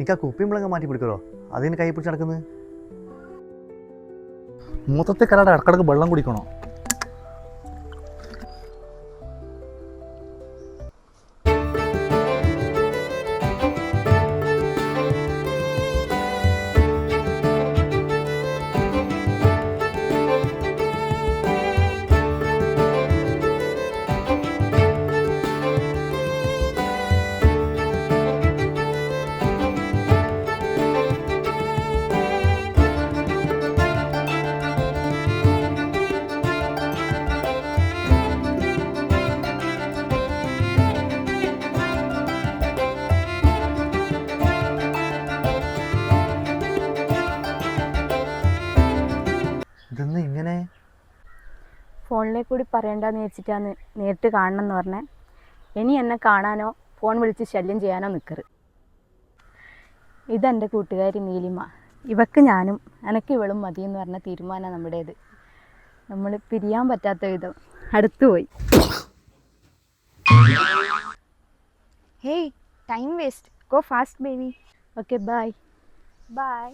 എനിക്ക് ആ കുപ്പിമ്പളങ്ങ മാറ്റി പിടിക്കലോ അതിന് കൈ പിടിച്ച് നടക്കുന്നത്. മൊത്തത്തിൽ കലാടെ ഇടക്കിടക്ക് വെള്ളം കുടിക്കണോ? ഇതെന്ന് ഇങ്ങനെ ഫോണിലെ കൂടി പറയണ്ടെന്ന് വെച്ചിട്ടാണ് നേരിട്ട് കാണണം എന്ന് പറഞ്ഞേ. ഇനി എന്നെ കാണാനോ ഫോൺ വിളിച്ച് ശല്യം ചെയ്യാനോ നിൽക്കരുത്. ഇതെൻ്റെ കൂട്ടുകാരി നീലിമ. ഇവക്ക് ഞാനും എനക്ക് ഇവളും മതിയെന്ന് പറഞ്ഞ തീരുമാനം നമ്മുടേത്. നമ്മൾ പിരിയാൻ പറ്റാത്ത വിധം അടുത്തുപോയി. Hey, time waste. Go fast, baby. Okay bye. Bye.